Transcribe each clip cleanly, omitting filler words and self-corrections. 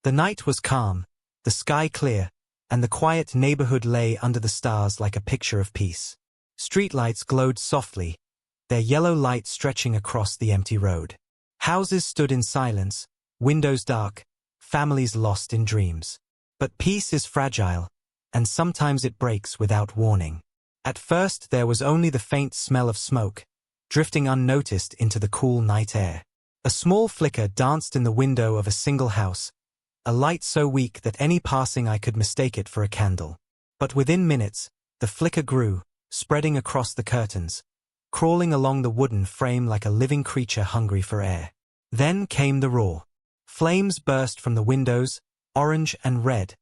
The night was calm, the sky clear, and the quiet neighborhood lay under the stars like a picture of peace. Streetlights glowed softly, their yellow light stretching across the empty road. Houses stood in silence, windows dark, families lost in dreams. But peace is fragile, and sometimes it breaks without warning. At first there was only the faint smell of smoke, drifting unnoticed into the cool night air. A small flicker danced in the window of a single house, a light so weak that any passing eye could mistake it for a candle. But within minutes, the flicker grew, spreading across the curtains, crawling along the wooden frame like a living creature hungry for air. Then came the roar. Flames burst from the windows, orange and red,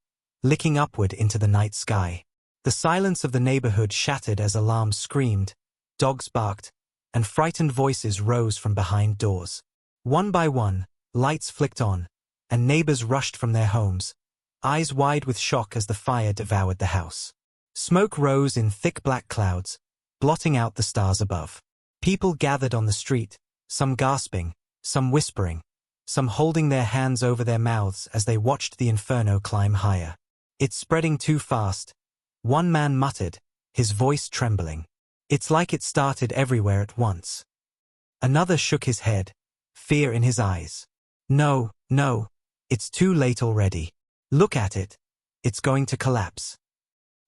licking upward into the night sky. The silence of the neighborhood shattered as alarms screamed, dogs barked, and frightened voices rose from behind doors. One by one, lights flicked on, and neighbors rushed from their homes, eyes wide with shock as the fire devoured the house. Smoke rose in thick black clouds, blotting out the stars above. People gathered on the street, some gasping, some whispering, some holding their hands over their mouths as they watched the inferno climb higher. "It's spreading too fast," one man muttered, his voice trembling. "It's like it started everywhere at once." Another shook his head, fear in his eyes. "No, no, it's too late already. Look at it. It's going to collapse."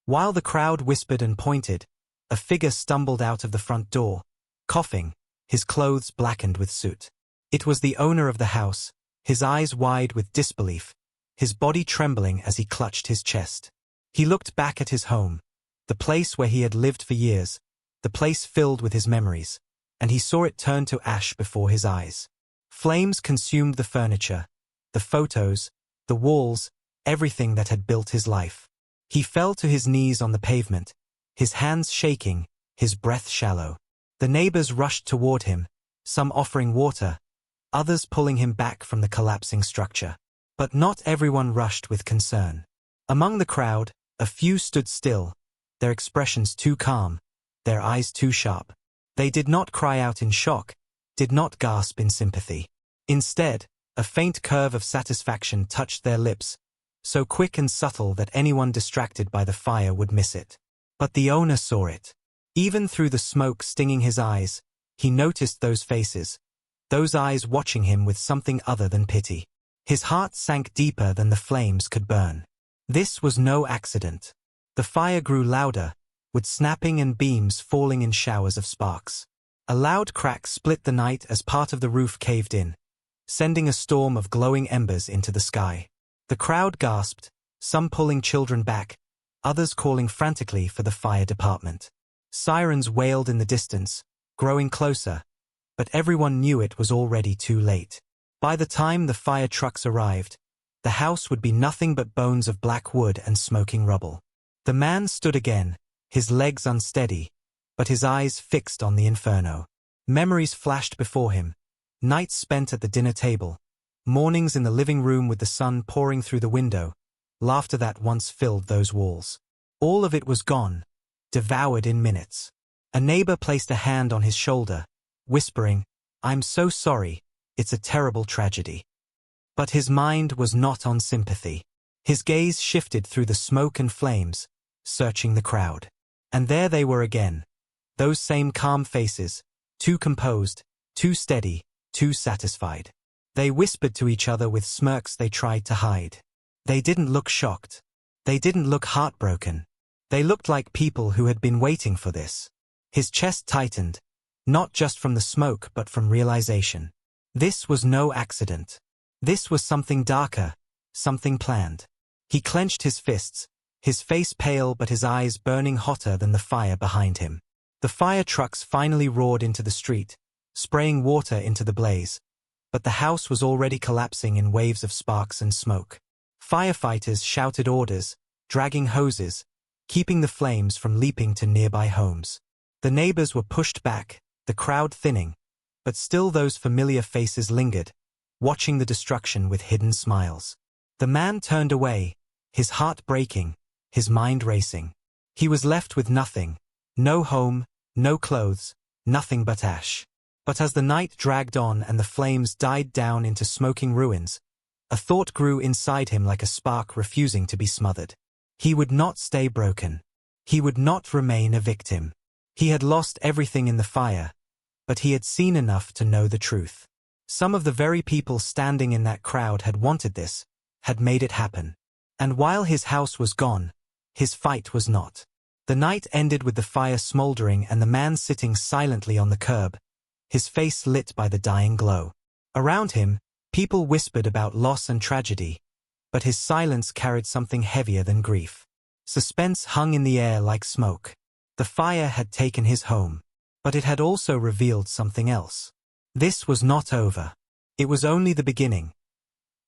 While the crowd whispered and pointed, a figure stumbled out of the front door, coughing, his clothes blackened with soot. It was the owner of the house, his eyes wide with disbelief, his body trembling as he clutched his chest. He looked back at his home, the place where he had lived for years, the place filled with his memories, and he saw it turn to ash before his eyes. Flames consumed the furniture, the photos, the walls, everything that had built his life. He fell to his knees on the pavement, his hands shaking, his breath shallow. The neighbors rushed toward him, some offering water, others pulling him back from the collapsing structure. But not everyone rushed with concern. Among the crowd, a few stood still, their expressions too calm, their eyes too sharp. They did not cry out in shock, did not gasp in sympathy. Instead, a faint curve of satisfaction touched their lips, so quick and subtle that anyone distracted by the fire would miss it. But the owner saw it. Even through the smoke stinging his eyes, he noticed those faces, those eyes watching him with something other than pity. His heart sank deeper than the flames could burn. This was no accident. The fire grew louder, with snapping and beams falling in showers of sparks. A loud crack split the night as part of the roof caved in, sending a storm of glowing embers into the sky. The crowd gasped, some pulling children back, others calling frantically for the fire department. Sirens wailed in the distance, growing closer, but everyone knew it was already too late. By the time the fire trucks arrived, the house would be nothing but bones of black wood and smoking rubble. The man stood again, his legs unsteady, but his eyes fixed on the inferno. Memories flashed before him, nights spent at the dinner table, mornings in the living room with the sun pouring through the window, laughter that once filled those walls. All of it was gone, devoured in minutes. A neighbor placed a hand on his shoulder, whispering, "I'm so sorry, it's a terrible tragedy." But his mind was not on sympathy. His gaze shifted through the smoke and flames, searching the crowd. And there they were again, those same calm faces, too composed, too steady, too satisfied. They whispered to each other with smirks they tried to hide. They didn't look shocked. They didn't look heartbroken. They looked like people who had been waiting for this. His chest tightened, not just from the smoke but from realization. This was no accident. This was something darker, something planned. He clenched his fists, his face pale but his eyes burning hotter than the fire behind him. The fire trucks finally roared into the street, spraying water into the blaze, but the house was already collapsing in waves of sparks and smoke. Firefighters shouted orders, dragging hoses, keeping the flames from leaping to nearby homes. The neighbors were pushed back, the crowd thinning, but still those familiar faces lingered, watching the destruction with hidden smiles. The man turned away, his heart breaking, his mind racing. He was left with nothing, no home, no clothes, nothing but ash. But as the night dragged on and the flames died down into smoking ruins, A thought grew inside him like a spark refusing to be smothered. He would not stay broken. He would not remain a victim. He had lost everything in the fire, but he had seen enough to know the truth. Some of the very people standing in that crowd had wanted this, had made it happen. And while his house was gone, his fight was not. The night ended with the fire smoldering and the man sitting silently on the curb, his face lit by the dying glow. Around him, people whispered about loss and tragedy, but his silence carried something heavier than grief. Suspense hung in the air like smoke. The fire had taken his home, but it had also revealed something else. This was not over. It was only the beginning.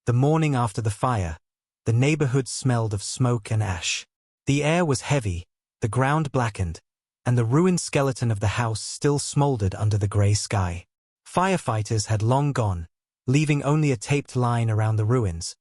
The morning after the fire, the neighborhood smelled of smoke and ash. The air was heavy, the ground blackened, and the ruined skeleton of the house still smoldered under the gray sky. Firefighters had long gone, leaving only a taped line around the ruins,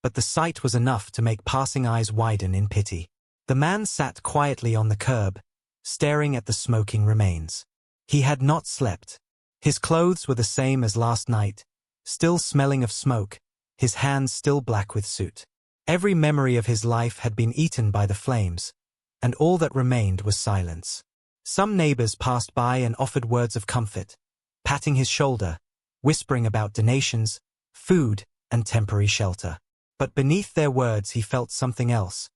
but the sight was enough to make passing eyes widen in pity. The man sat quietly on the curb, staring at the smoking remains. He had not slept. His clothes were the same as last night, still smelling of smoke, his hands still black with soot. Every memory of his life had been eaten by the flames, and all that remained was silence. Some neighbors passed by and offered words of comfort, patting his shoulder, whispering about donations, food, and temporary shelter. But beneath their words he felt something else,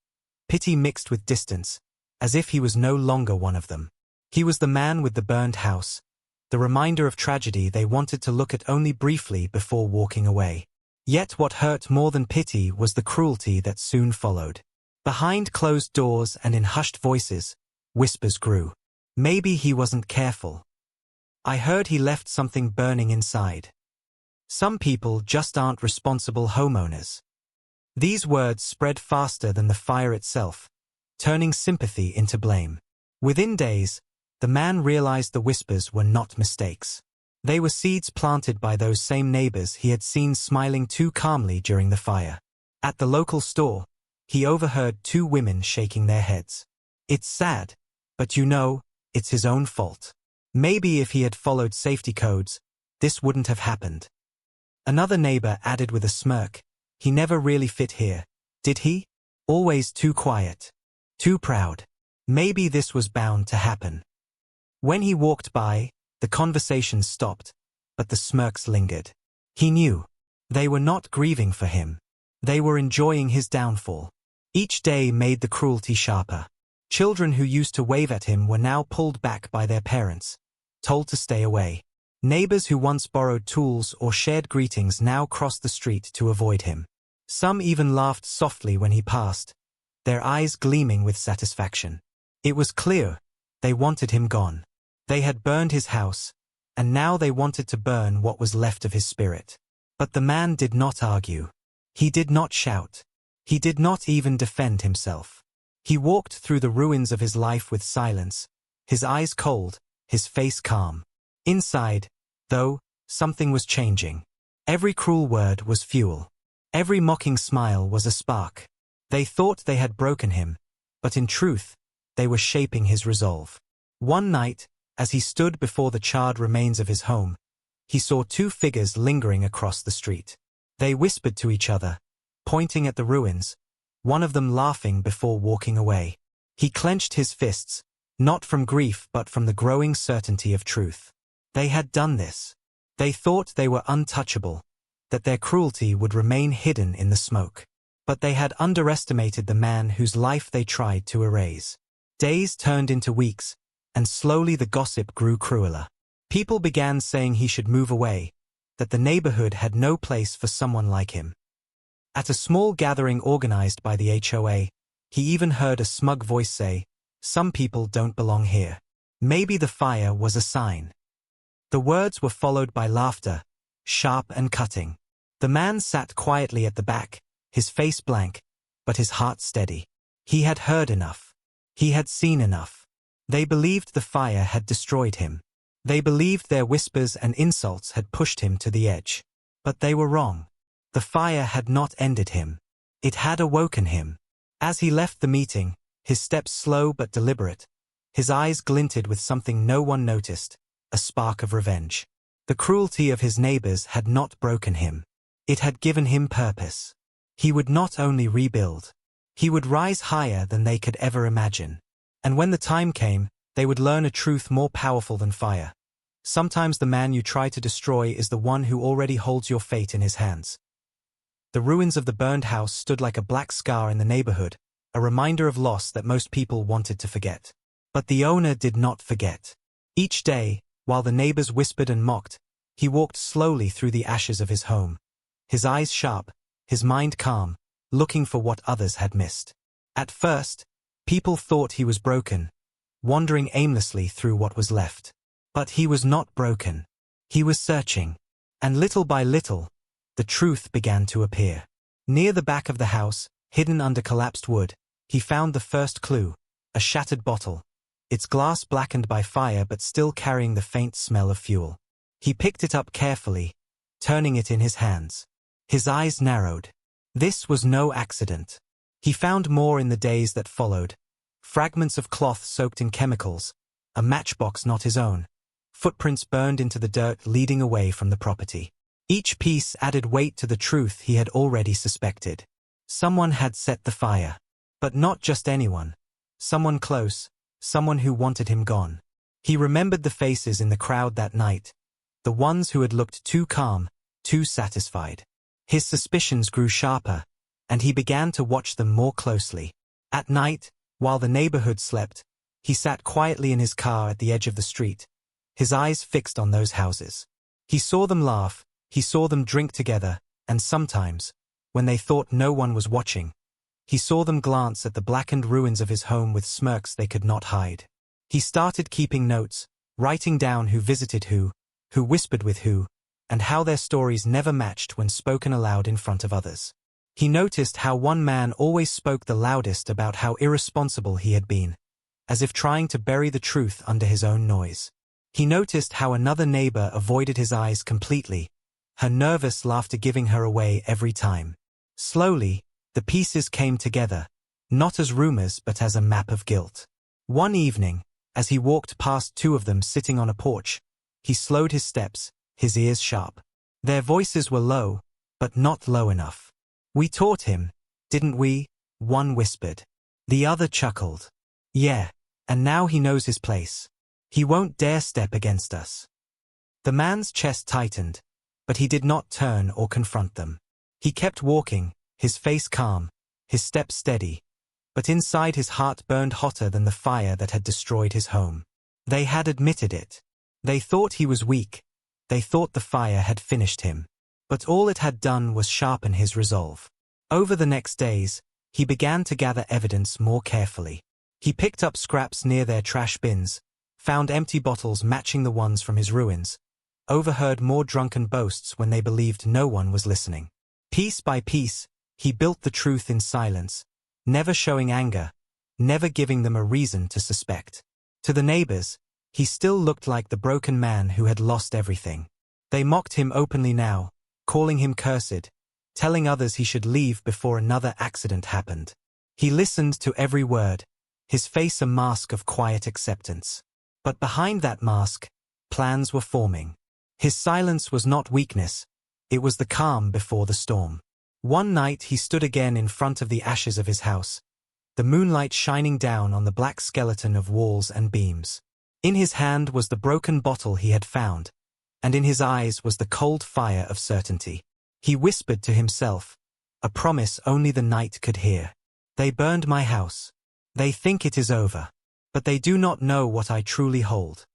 pity mixed with distance, as if he was no longer one of them. He was the man with the burned house, the reminder of tragedy they wanted to look at only briefly before walking away. Yet what hurt more than pity was the cruelty that soon followed. Behind closed doors and in hushed voices, whispers grew. Maybe he wasn't careful. I heard he left something burning inside. Some people just aren't responsible homeowners. These words spread faster than the fire itself, turning sympathy into blame. Within days, the man realized the whispers were not mistakes. They were seeds planted by those same neighbors he had seen smiling too calmly during the fire. At the local store, he overheard two women shaking their heads. It's sad, but you know, it's his own fault. Maybe if he had followed safety codes, this wouldn't have happened. Another neighbor added with a smirk, he never really fit here, did he? Always too quiet. Too proud. Maybe this was bound to happen. When he walked by, the conversation stopped, but the smirks lingered. He knew. They were not grieving for him. They were enjoying his downfall. Each day made the cruelty sharper. Children who used to wave at him were now pulled back by their parents, told to stay away. Neighbors who once borrowed tools or shared greetings now crossed the street to avoid him. Some even laughed softly when he passed, their eyes gleaming with satisfaction. It was clear, they wanted him gone. They had burned his house, and now they wanted to burn what was left of his spirit. But the man did not argue. He did not shout. He did not even defend himself. He walked through the ruins of his life with silence, his eyes cold, his face calm. Inside, though, something was changing. Every cruel word was fuel. Every mocking smile was a spark. They thought they had broken him, but in truth, they were shaping his resolve. One night, as he stood before the charred remains of his home, he saw two figures lingering across the street. They whispered to each other, pointing at the ruins, one of them laughing before walking away. He clenched his fists, not from grief but from the growing certainty of truth. They had done this. They thought they were untouchable, that their cruelty would remain hidden in the smoke. But they had underestimated the man whose life they tried to erase. Days turned into weeks, and slowly the gossip grew crueler. People began saying he should move away, that the neighborhood had no place for someone like him. At a small gathering organized by the HOA, he even heard a smug voice say, "Some people don't belong here." Maybe the fire was a sign. The words were followed by laughter, sharp and cutting. The man sat quietly at the back, his face blank, but his heart steady. He had heard enough. He had seen enough. They believed the fire had destroyed him. They believed their whispers and insults had pushed him to the edge. But they were wrong. The fire had not ended him. It had awoken him. As he left the meeting, his steps slow but deliberate, his eyes glinted with something no one noticed, a spark of revenge. The cruelty of his neighbors had not broken him. It had given him purpose. He would not only rebuild. He would rise higher than they could ever imagine. And when the time came, they would learn a truth more powerful than fire. Sometimes the man you try to destroy is the one who already holds your fate in his hands. The ruins of the burned house stood like a black scar in the neighborhood, a reminder of loss that most people wanted to forget. But the owner did not forget. Each day, while the neighbors whispered and mocked, he walked slowly through the ashes of his home. His eyes sharp, his mind calm, looking for what others had missed. At first, people thought he was broken, wandering aimlessly through what was left. But he was not broken. He was searching. And little by little, the truth began to appear. Near the back of the house, hidden under collapsed wood, he found the first clue, a shattered bottle, its glass blackened by fire but still carrying the faint smell of fuel. He picked it up carefully, turning it in his hands. His eyes narrowed. This was no accident. He found more in the days that followed. Fragments of cloth soaked in chemicals, a matchbox not his own, footprints burned into the dirt leading away from the property. Each piece added weight to the truth he had already suspected. Someone had set the fire. But not just anyone. Someone close, someone who wanted him gone. He remembered the faces in the crowd that night, the ones who had looked too calm, too satisfied. His suspicions grew sharper, and he began to watch them more closely. At night, while the neighborhood slept, he sat quietly in his car at the edge of the street, his eyes fixed on those houses. He saw them laugh, he saw them drink together, and sometimes, when they thought no one was watching, he saw them glance at the blackened ruins of his home with smirks they could not hide. He started keeping notes, writing down who visited who whispered with who, and how their stories never matched when spoken aloud in front of others. He noticed how one man always spoke the loudest about how irresponsible he had been, as if trying to bury the truth under his own noise. He noticed how another neighbor avoided his eyes completely, her nervous laughter giving her away every time. Slowly, the pieces came together, not as rumors but as a map of guilt. One evening, as he walked past two of them sitting on a porch, he slowed his steps, his ears sharp. Their voices were low, but not low enough. "We taught him, didn't we?" one whispered. The other chuckled. "Yeah, and now he knows his place. He won't dare step against us." The man's chest tightened, but he did not turn or confront them. He kept walking, his face calm, his steps steady, but inside his heart burned hotter than the fire that had destroyed his home. They had admitted it. They thought he was weak. They thought the fire had finished him. But all it had done was sharpen his resolve. Over the next days, he began to gather evidence more carefully. He picked up scraps near their trash bins, found empty bottles matching the ones from his ruins, overheard more drunken boasts when they believed no one was listening. Piece by piece, he built the truth in silence, never showing anger, never giving them a reason to suspect. To the neighbors, he still looked like the broken man who had lost everything. They mocked him openly now, calling him cursed, telling others he should leave before another accident happened. He listened to every word, his face a mask of quiet acceptance. But behind that mask, plans were forming. His silence was not weakness, it was the calm before the storm. One night he stood again in front of the ashes of his house, the moonlight shining down on the black skeleton of walls and beams. In his hand was the broken bottle he had found, and in his eyes was the cold fire of certainty. He whispered to himself, a promise only the night could hear. "They burned my house. They think it is over. But they do not know what I truly hold."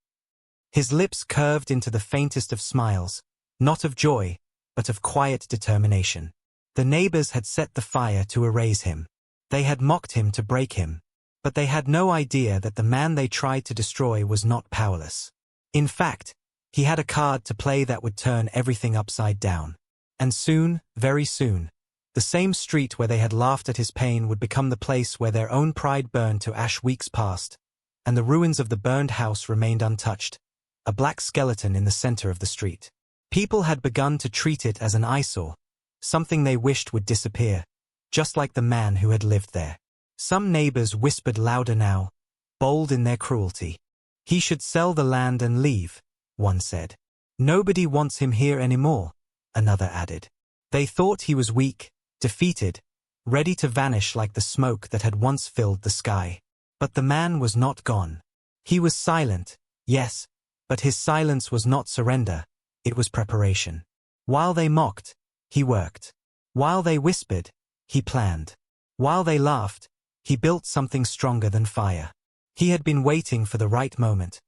His lips curved into the faintest of smiles, not of joy, but of quiet determination. The neighbors had set the fire to erase him. They had mocked him to break him. But they had no idea that the man they tried to destroy was not powerless. In fact, he had a card to play that would turn everything upside down. And soon, very soon, the same street where they had laughed at his pain would become the place where their own pride burned to ash weeks past, and the ruins of the burned house remained untouched, a black skeleton in the center of the street. People had begun to treat it as an eyesore, something they wished would disappear, just like the man who had lived there. Some neighbors whispered louder now, bold in their cruelty. "He should sell the land and leave," one said. "Nobody wants him here anymore," another added. They thought he was weak, defeated, ready to vanish like the smoke that had once filled the sky. But the man was not gone. He was silent, yes, but his silence was not surrender, it was preparation. While they mocked, he worked. While they whispered, he planned. While they laughed, he built something stronger than fire. He had been waiting for the right moment,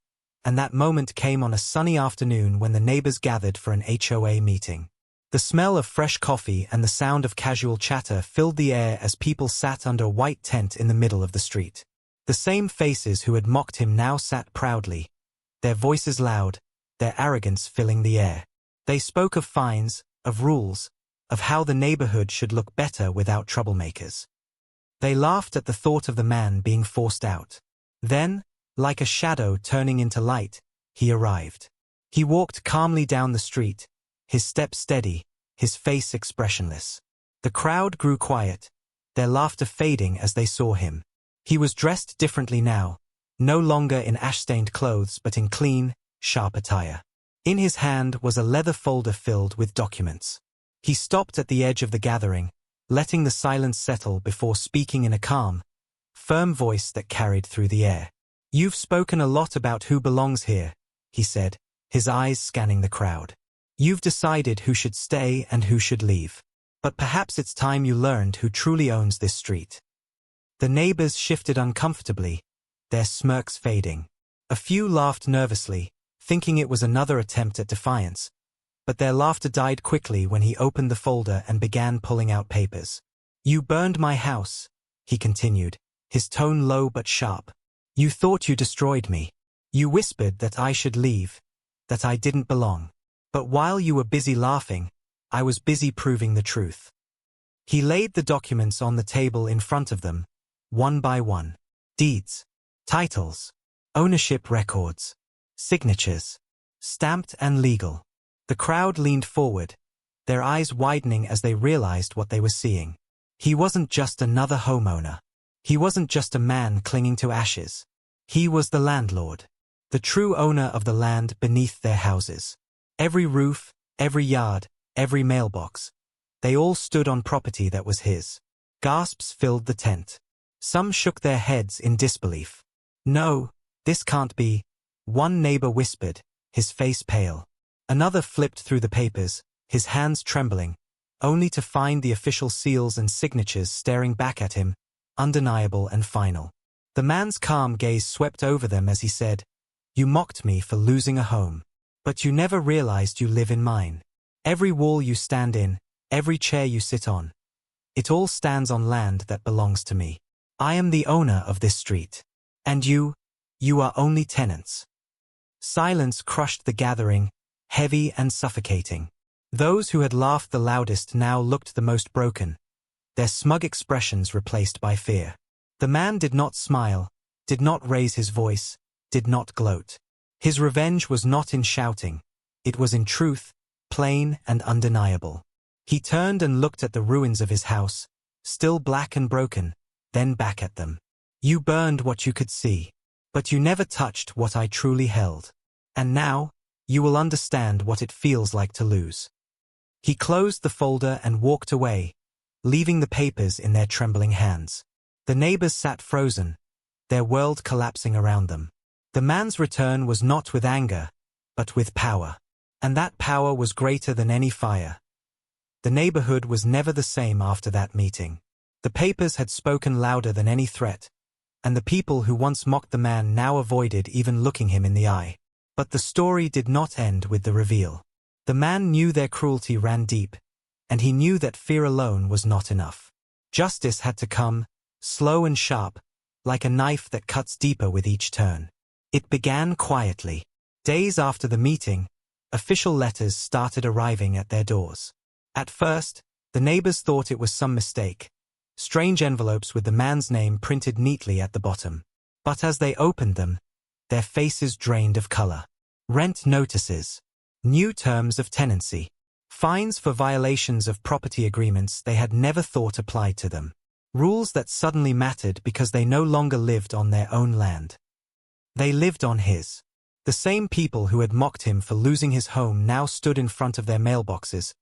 and that moment came on a sunny afternoon when the neighbors gathered for an HOA meeting. The smell of fresh coffee and the sound of casual chatter filled the air as people sat under a white tent in the middle of the street. The same faces who had mocked him now sat proudly, their voices loud, their arrogance filling the air. They spoke of fines, of rules, of how the neighborhood should look better without troublemakers. They laughed at the thought of the man being forced out. Then, like a shadow turning into light, he arrived. He walked calmly down the street, his step steady, his face expressionless. The crowd grew quiet, their laughter fading as they saw him. He was dressed differently now, no longer in ash-stained clothes but in clean, sharp attire. In his hand was a leather folder filled with documents. He stopped at the edge of the gathering, letting the silence settle before speaking in a calm, firm voice that carried through the air. "You've spoken a lot about who belongs here," he said, his eyes scanning the crowd. "You've decided who should stay and who should leave. But perhaps it's time you learned who truly owns this street." The neighbors shifted uncomfortably, their smirks fading. A few laughed nervously, thinking it was another attempt at defiance, but their laughter died quickly when he opened the folder and began pulling out papers. "You burned my house," he continued, his tone low but sharp. "You thought you destroyed me. You whispered that I should leave, that I didn't belong. But while you were busy laughing, I was busy proving the truth." He laid the documents on the table in front of them, one by one. Deeds, titles, ownership records, signatures, stamped and legal. The crowd leaned forward, their eyes widening as they realized what they were seeing. He wasn't just another homeowner. He wasn't just a man clinging to ashes. He was the landlord, the true owner of the land beneath their houses. Every roof, every yard, every mailbox, they all stood on property that was his. Gasps filled the tent. Some shook their heads in disbelief. "No, this can't be," one neighbor whispered, his face pale. Another flipped through the papers, his hands trembling, only to find the official seals and signatures staring back at him, undeniable and final. The man's calm gaze swept over them as he said, "You mocked me for losing a home. But you never realized you live in mine. Every wall you stand in, every chair you sit on, it all stands on land that belongs to me. I am the owner of this street. And you are only tenants." Silence crushed the gathering, heavy and suffocating. Those who had laughed the loudest now looked the most broken, their smug expressions replaced by fear. The man did not smile, did not raise his voice, did not gloat. His revenge was not in shouting, it was in truth, plain and undeniable. He turned and looked at the ruins of his house, still black and broken, then back at them. "You burned what you could see, but you never touched what I truly held. And now, you will understand what it feels like to lose." He closed the folder and walked away, leaving the papers in their trembling hands. The neighbors sat frozen, their world collapsing around them. The man's return was not with anger, but with power. And that power was greater than any fire. The neighborhood was never the same after that meeting. The papers had spoken louder than any threat, and the people who once mocked the man now avoided even looking him in the eye. But the story did not end with the reveal. The man knew their cruelty ran deep, and he knew that fear alone was not enough. Justice had to come, slow and sharp, like a knife that cuts deeper with each turn. It began quietly. Days after the meeting, official letters started arriving at their doors. At first, the neighbors thought it was some mistake, strange envelopes with the man's name printed neatly at the bottom. But as they opened them, their faces drained of color. Rent notices, new terms of tenancy, fines for violations of property agreements they had never thought applied to them. Rules that suddenly mattered because they no longer lived on their own land. They lived on his. The same people who had mocked him for losing his home now stood in front of their mailboxes,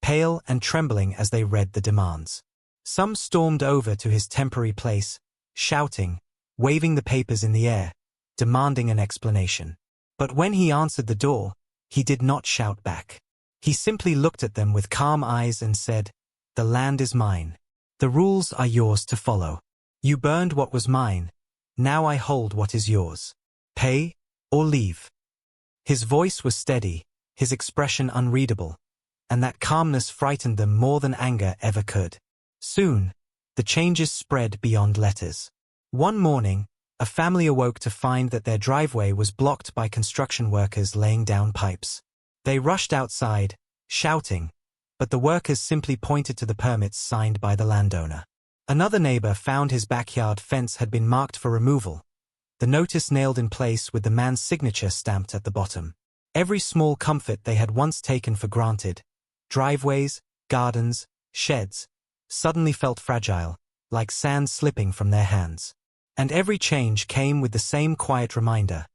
pale and trembling as they read the demands. Some stormed over to his temporary place, shouting, waving the papers in the air, demanding an explanation. But when he answered the door, he did not shout back. He simply looked at them with calm eyes and said, "The land is mine. The rules are yours to follow. You burned what was mine. Now I hold what is yours. Pay or leave." His voice was steady, his expression unreadable, and that calmness frightened them more than anger ever could. Soon, the changes spread beyond letters. One morning, a family awoke to find that their driveway was blocked by construction workers laying down pipes. They rushed outside, shouting, but the workers simply pointed to the permits signed by the landowner. Another neighbor found his backyard fence had been marked for removal, the notice nailed in place with the man's signature stamped at the bottom. Every small comfort they had once taken for granted, driveways, gardens, sheds, suddenly felt fragile, like sand slipping from their hands. And every change came with the same quiet reminder.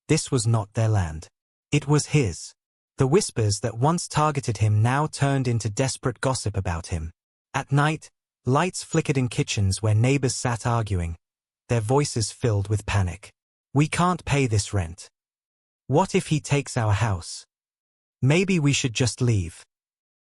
This was not their land. It was his. The whispers that once targeted him now turned into desperate gossip about him. At night, lights flickered in kitchens where neighbors sat arguing, their voices filled with panic. "We can't pay this rent. What if he takes our house? Maybe we should just leave."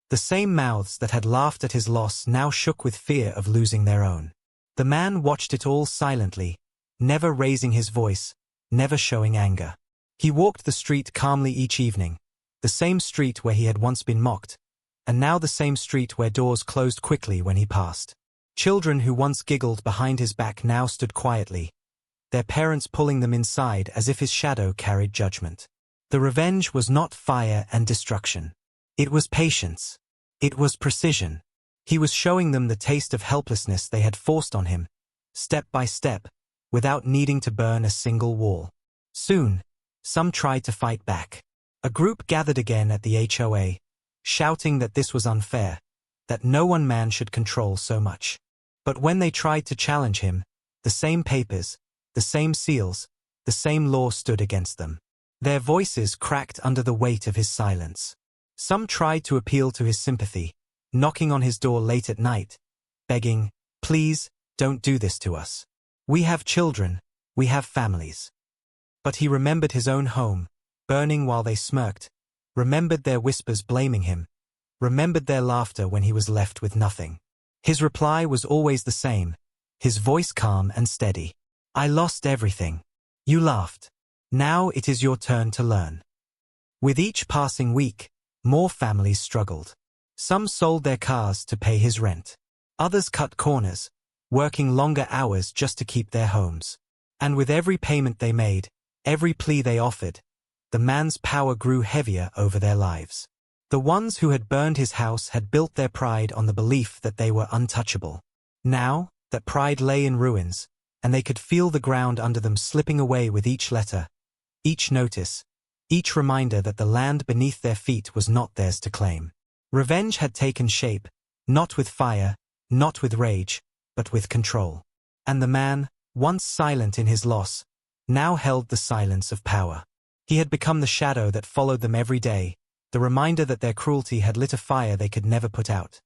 The same mouths that had laughed at his loss now shook with fear of losing their own. The man watched it all silently, never raising his voice, never showing anger. He walked the street calmly each evening, the same street where he had once been mocked, and now the same street where doors closed quickly when he passed. Children who once giggled behind his back now stood quietly, their parents pulling them inside as if his shadow carried judgment. The revenge was not fire and destruction. It was patience. It was precision. He was showing them the taste of helplessness they had forced on him, step by step, without needing to burn a single wall. Soon, some tried to fight back. A group gathered again at the HOA, shouting that this was unfair, that no one man should control so much. But when they tried to challenge him, the same papers, the same seals, the same law stood against them. Their voices cracked under the weight of his silence. Some tried to appeal to his sympathy, knocking on his door late at night, begging, "Please, don't do this to us. We have children, we have families." But he remembered his own home, burning while they smirked, remembered their whispers blaming him, remembered their laughter when he was left with nothing. His reply was always the same, his voice calm and steady. "I lost everything. You laughed. Now it is your turn to learn." With each passing week, more families struggled. Some sold their cars to pay his rent. Others cut corners, working longer hours just to keep their homes. And with every payment they made, every plea they offered, the man's power grew heavier over their lives. The ones who had burned his house had built their pride on the belief that they were untouchable. Now, that pride lay in ruins, and they could feel the ground under them slipping away with each letter, each notice, each reminder that the land beneath their feet was not theirs to claim. Revenge had taken shape, not with fire, not with rage, but with control. And the man, once silent in his loss, now held the silence of power. He had become the shadow that followed them every day, the reminder that their cruelty had lit a fire they could never put out.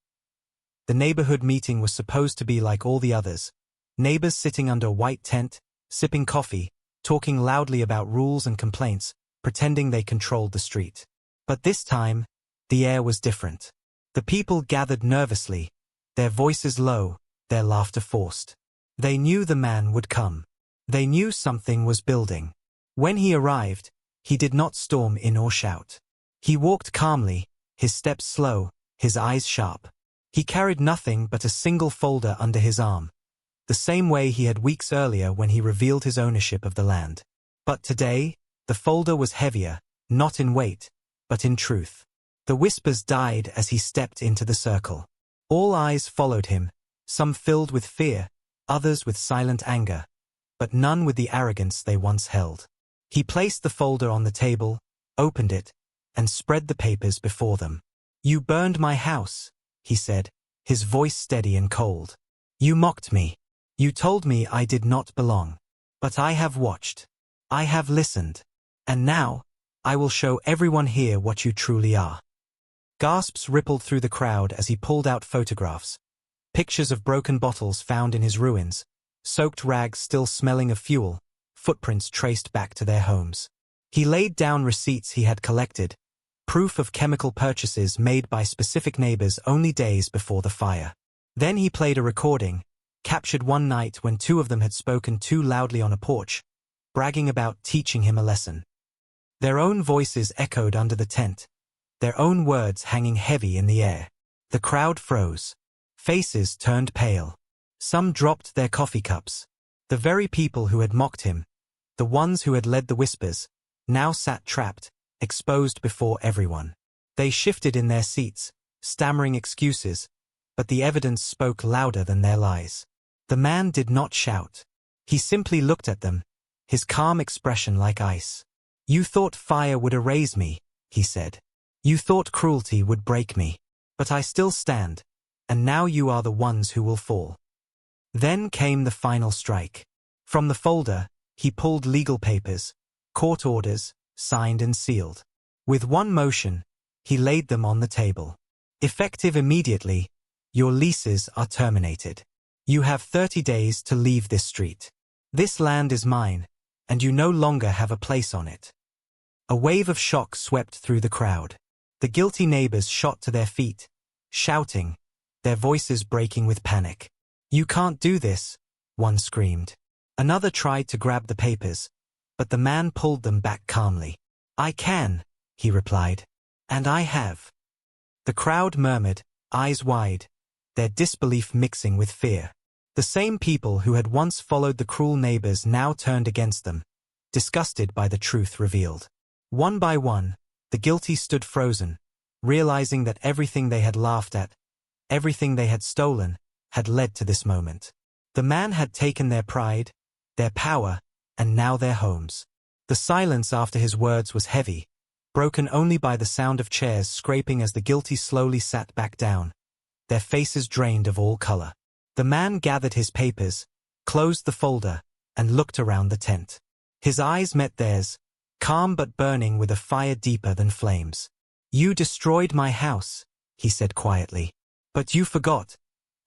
The neighborhood meeting was supposed to be like all the others, neighbors sitting under a white tent, sipping coffee, talking loudly about rules and complaints, pretending they controlled the street. But this time, the air was different. The people gathered nervously, their voices low, their laughter forced. They knew the man would come. They knew something was building. When he arrived, he did not storm in or shout. He walked calmly, his steps slow, his eyes sharp. He carried nothing but a single folder under his arm, the same way he had weeks earlier when he revealed his ownership of the land. But today, the folder was heavier, not in weight, but in truth. The whispers died as he stepped into the circle. All eyes followed him, some filled with fear, others with silent anger, but none with the arrogance they once held. He placed the folder on the table, opened it, and spread the papers before them. "You burned my house," he said, his voice steady and cold. "You mocked me. You told me I did not belong. But I have watched. I have listened. And now, I will show everyone here what you truly are." Gasps rippled through the crowd as he pulled out photographs. Pictures of broken bottles found in his ruins, soaked rags still smelling of fuel, footprints traced back to their homes. He laid down receipts he had collected, proof of chemical purchases made by specific neighbors only days before the fire. Then he played a recording, captured one night when two of them had spoken too loudly on a porch, bragging about teaching him a lesson. Their own voices echoed under the tent, their own words hanging heavy in the air. The crowd froze. Faces turned pale. Some dropped their coffee cups. The very people who had mocked him, the ones who had led the whispers, now sat trapped, exposed before everyone. They shifted in their seats, stammering excuses, but the evidence spoke louder than their lies. The man did not shout. He simply looked at them, his calm expression like ice. "You thought fire would erase me," he said. "You thought cruelty would break me. But I still stand, and now you are the ones who will fall." Then came the final strike. From the folder, he pulled legal papers, court orders, signed and sealed. With one motion, he laid them on the table. "Effective immediately, your leases are terminated. You have 30 days to leave this street. This land is mine, and you no longer have a place on it." A wave of shock swept through the crowd. The guilty neighbors shot to their feet, shouting, their voices breaking with panic. "You can't do this," one screamed. Another tried to grab the papers, but the man pulled them back calmly. "I can," he replied. "And I have." The crowd murmured, eyes wide, their disbelief mixing with fear. The same people who had once followed the cruel neighbors now turned against them, disgusted by the truth revealed. One by one, the guilty stood frozen, realizing that everything they had laughed at, everything they had stolen, had led to this moment. The man had taken their pride, their power, and now their homes. The silence after his words was heavy, broken only by the sound of chairs scraping as the guilty slowly sat back down, their faces drained of all color. The man gathered his papers, closed the folder, and looked around the tent. His eyes met theirs, calm but burning with a fire deeper than flames. "You destroyed my house," he said quietly. "But you forgot.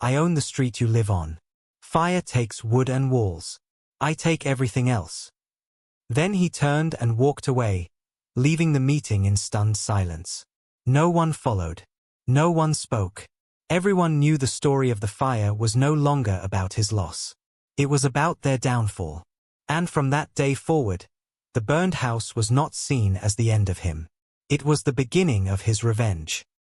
I own the street you live on. Fire takes wood and walls. I take everything else." Then he turned and walked away, leaving the meeting in stunned silence. No one followed. No one spoke. Everyone knew the story of the fire was no longer about his loss. It was about their downfall. And from that day forward, the burned house was not seen as the end of him. It was the beginning of his revenge.